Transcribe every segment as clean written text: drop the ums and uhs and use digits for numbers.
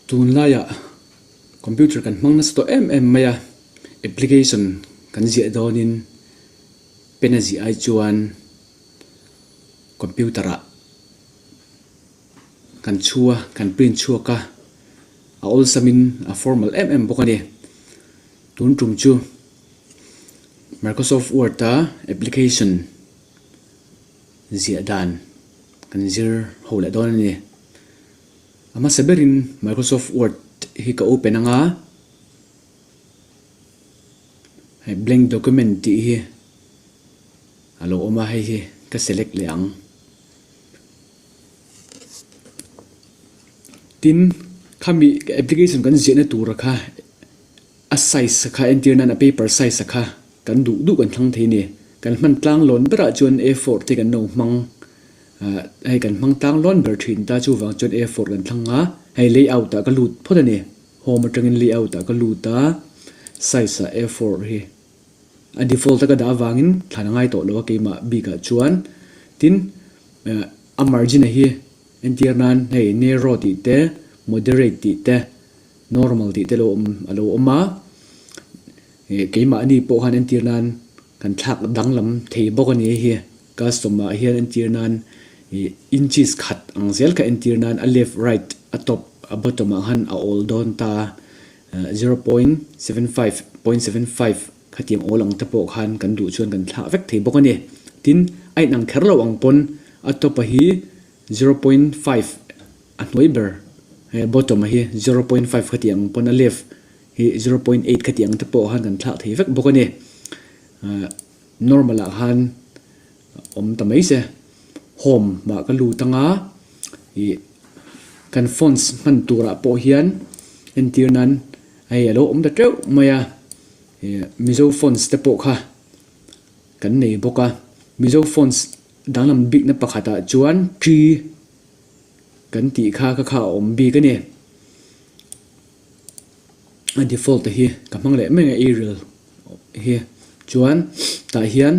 tun laya computer kan hmang na sto maya application kan zia donin pena zi ai chuan computer a kan chua kan print chua ka a all samin a formal bokani tun tum chu Microsoft Word ta application zia dan kan zir hole don ni ama saberin Microsoft Word hi ka open anga hai blank document ti hi alo oma hai hi ka select leang tin khami application kan zia na tur kha a size kha entirna na paper size kha kan du kan thlang the ni kan man tlang lon bra chuan a4 te kan no mang ai kan mang tang lon ber thin ta chu wang chuan a4 kan thlanga hai layout ta ka lut phoda ni home atangin layout ta ka lut ta size a4 hi a default ka da wangin thlanangai to lo ke ma b ka chuan tin a margin hi entirnan hei narrow ti te moderate ti te normal ti te lo alo oma ke ma ni po han entirnan kan thak danglam thei bokani hi customer hian entirnan inches khat angzel ka entirnan a left right a top a bottom han a all don ta 0.75 khatiang olang ta po khan kan du chuan kan thla vek thei bokani tin ai nang kherlo ang pon a top hi 0.5 a noiber bottom hi 0.5 khatiang pon a left hi 0.8 khatiang ta po han kan thla thei vek bokani normal han om tamai se home ma ka lu tanga i kan fonts man tura po hian entirnan ai alo om da treu maya mizo fonts te po kha kan nei boka mizo fonts danglam big na pakhata chuan tree kan ti kha om bi ka ni a default hi ka mang le menga arial hi chuan ta hian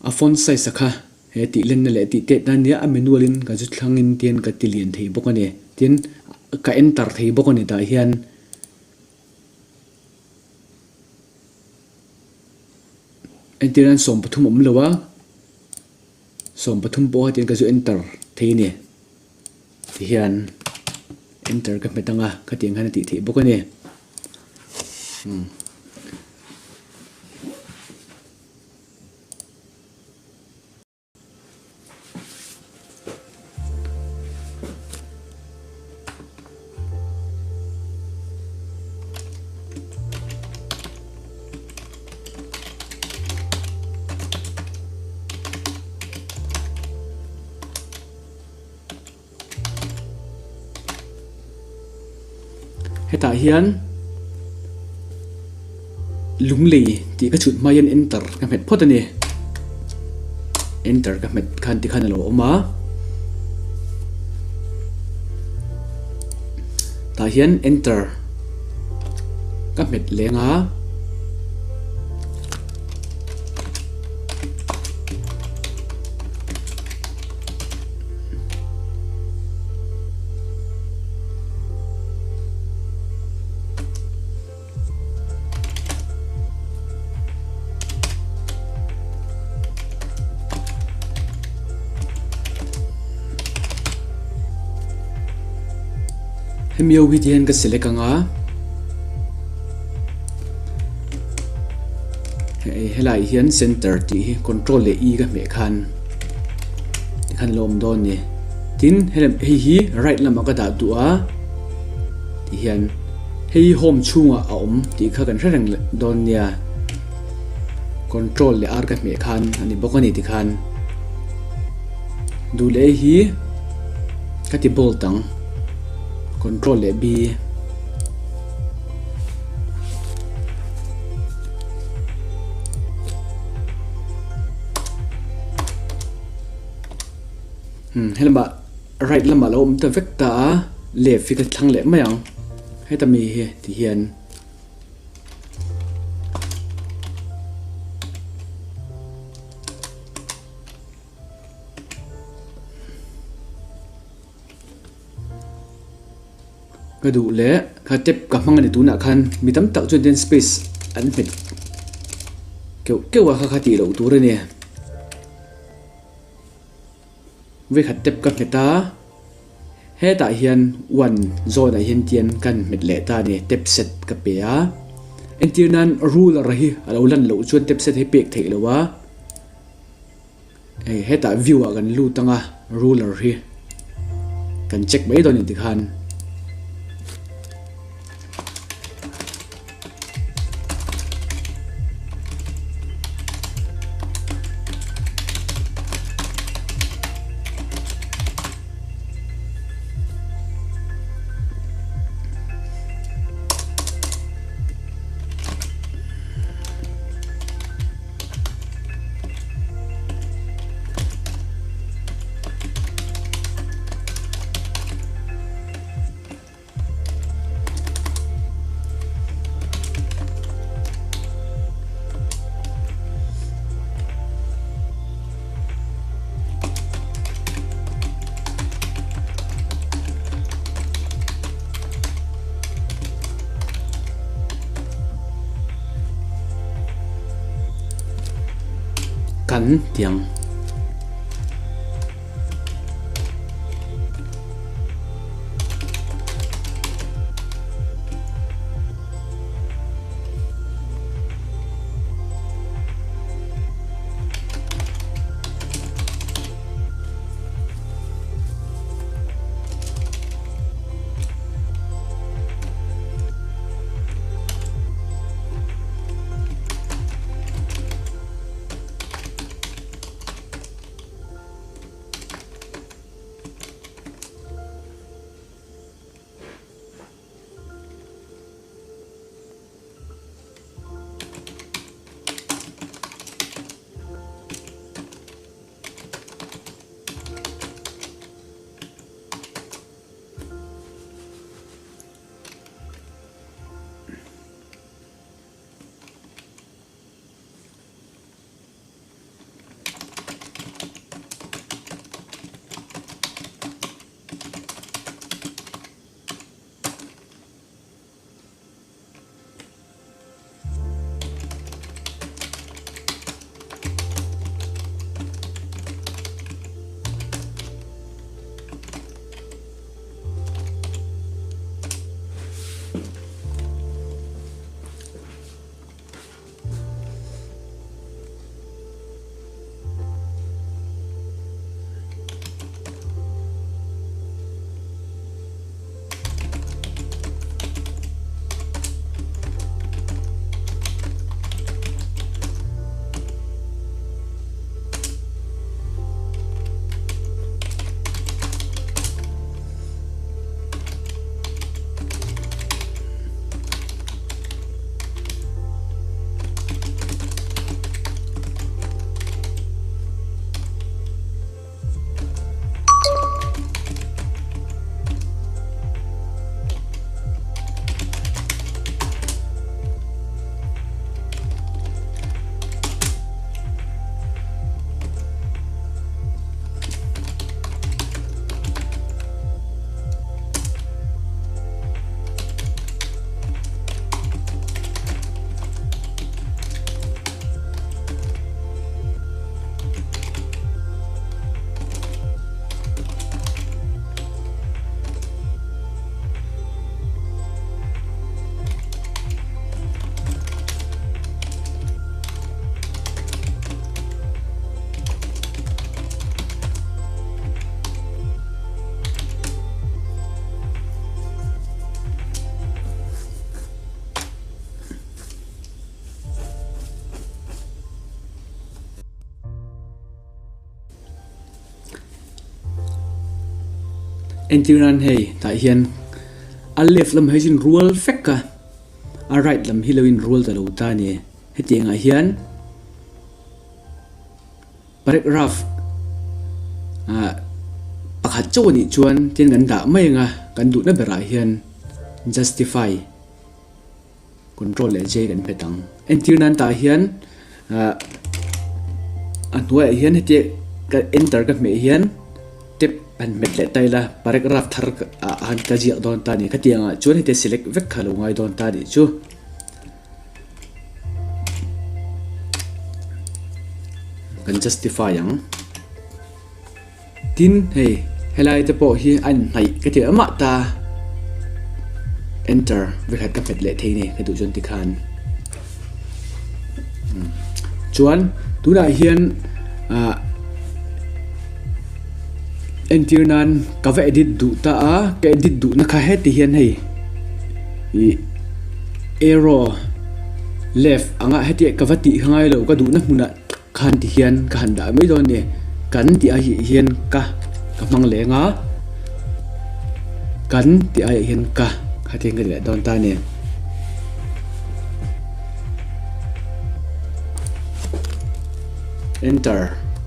a font size kha he ti len na le ti te dan nia a manual in ka ju thlangin tian ka tilian thei bokani tin ka enter thei bokani ta hian entiran som pathum lowa som pathum po hatin ka ju enter thei ni ti hian enter ka metanga ka tiang han ti thei bokani heta hian lunglei ti ka chut mayan enter ka met photani enter ka met khan ti khan lo oma ta hian enter ka met lenga hemio hi tian ka select anga helai hian center ti control le e ka me khan lom don ni tin helem hi right lama ka da tu a ti hian hei home chunga a om ti kha kan reng don nia control le r ka me khan ani bokani ti khan du le hi ka ti bol tang control le b helma right lama lo ta vecta left fi ka thlang le mayang heta mi hi ti hian ka du le kha tep ka hmang ani tu na khan mitam tak chuan den space an met keu kha ti lo tur ani ve khat tep ka meta he ta hian one zone a hian tian kan met le ta ni tep set ka pe a entirnan rule ra hi alo lan lo chuan tep set he pek thei lo wa he ta view a kan lu tanga ruler hi kan check mai don ti khan kan tiang entirnan hei ta hian a left lam hei sin rule fek ka a right lam hi loin rule ta lo ta ni hetianga hian paragraph pakhat chaw ni chuan tin kan da mai nga kan du na bera hian justify control le j kan petang entirnan ta hian a hnuai hian heti ka enter ka me hian tep an met le tai la paragraph thar an ka ji don ta ni ka tianga chuan te select vek khalo ngai don ta ni chu kan justify yang tin hey helai te po hi an nai ka ti ama ta enter vek hat ka met le thei ni ka du jon ti khan chuan tuna hian entu nan ka ve edit du ta a ka edit du na kha he ti hian hei arrow left anga heti ka vati ngai lo ka du na hmuna khan ti hian ka handa mai don ne kan ti a hi hian ka mang le nga kan ti a hian ka khatheng ga le don ta ne enter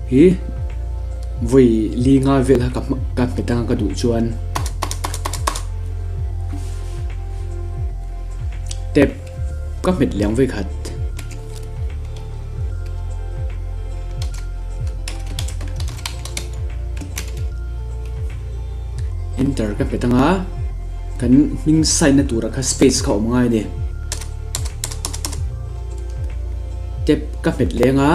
hi voi li nga vel ha ka petang ka du chuan tep ka met leng ve khat enter ka petanga kan ming sign na tura ka space ka om ngai ni tep ka met lenga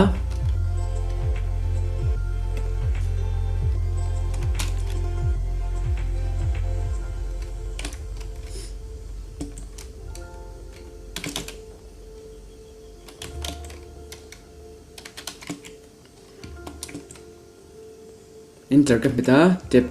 enter ka peta tep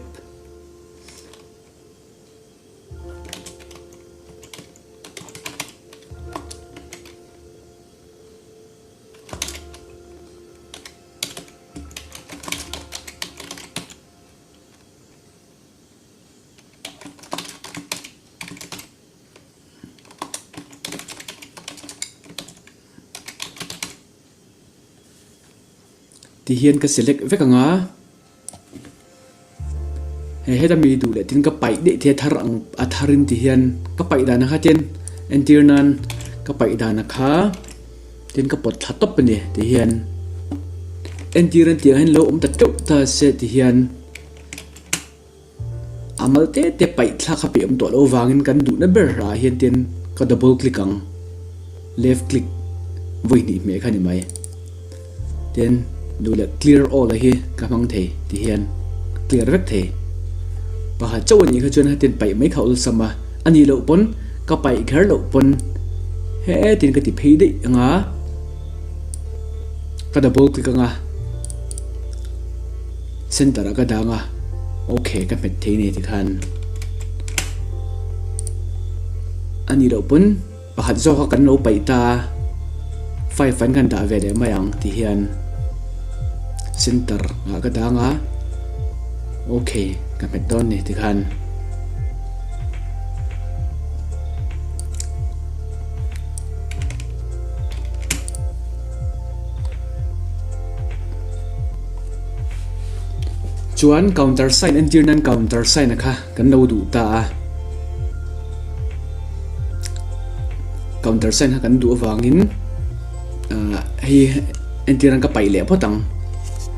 ti hian ka select vekanga he da mi du le tin ka pai de the thar ang atharin ti hian ka pai da na khaten entu nan ka pai da na kha tin ka pot thatop ni ti hian entu ran ti han lo ta tok ta se ti hian amal te pai thla kha pe to lo wangin kan du na ber ra hian tin ka double click ang left click voi ni me khani mai then du le clear all hi ka mang the ti hian clear vek the pa ha chaw ni kha chuan ha tin pai mai khau sama ani lo pon ka pai khar lo pon he tin ka ti phei de nga ka double click nga center ka da nga okay ka met the ni ti khan ani lo pon pa ha zo ha kan lo pai ta 5 fan kan da ve de mayang ti hian center nga ka da nga okay ka met don ni ti khan chuan counter sign entu nan counter sign kha kan lo du ta counter sign ha kan du wangin hi entu nan ka pai le photang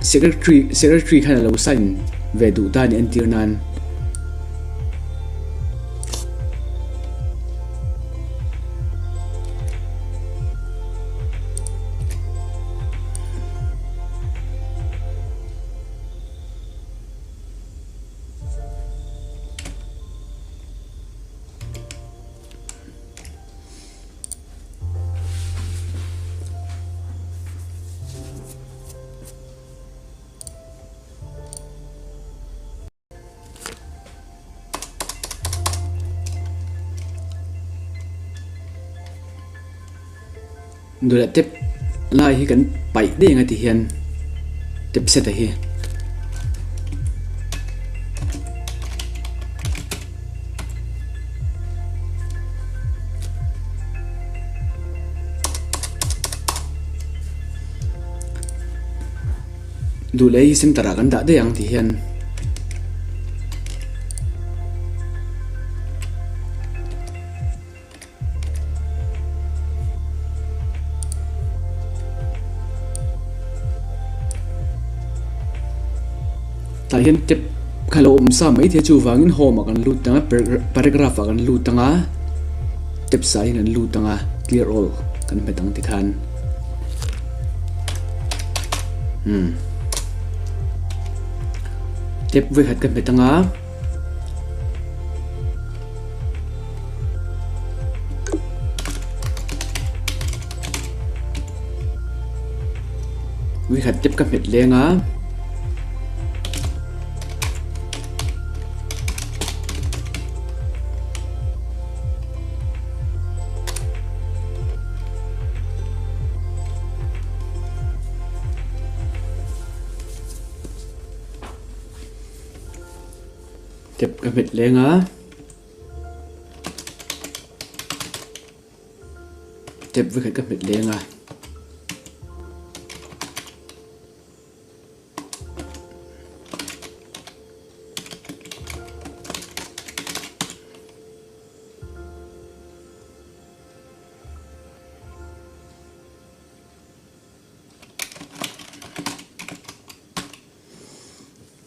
secretary khana lo sign ve du ta ni entu nan du la tep lai hi kan pai de nga ti hian tep set hi du le hi center kan da de yang ti hian ta hian tep khalo sa mai the chu wangin home kan lut tanga paragraph kan lut tanga step sai nan lut tanga clear all kan metang tikhan step với hạt kan metanga với hạt step kan met lenga tiếp cái mệt lên á tiếp với cái mệt lên à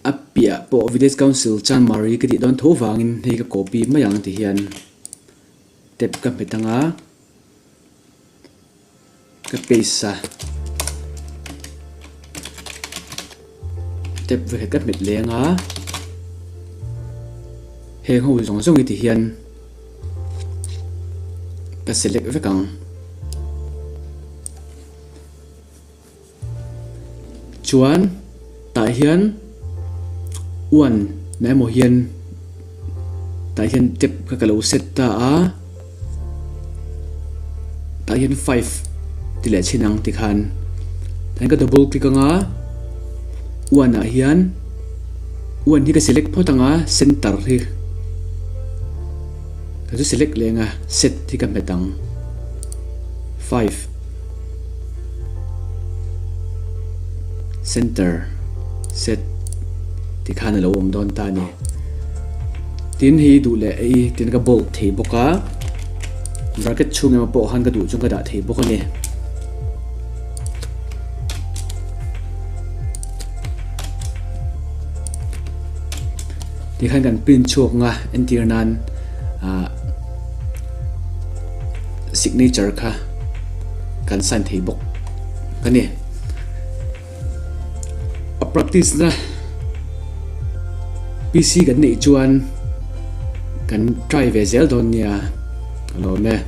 apia po village council chan mari cái don tho wangin hei ka copy mayang ti hian tep ka metanga ka pesa tep ve ka met lenga he ho zong zong ti hian ka select ve kang chuan tại hian one nãy một hiền tại hiền tiếp các lỗ set ta á tại hiền 5 tỷ lệ chiến năng thì khan thành cái double click ngã one à hiền one thì cái select phô tăng á center thì cái select lên à set thì cái bài tăng 5 center set thì khá là lâu ôm đón ta nè tiến hi đủ lệ ấy tiến cái bolt thì bốc cá bracket chung em bộ han cái đủ trong cái đã thì bốc nè thì khăn cần pin chuộc nga entu signature kha cần sign thì bốc cái nè practice na PC kan nei chuan kan try ve zel don nia lo me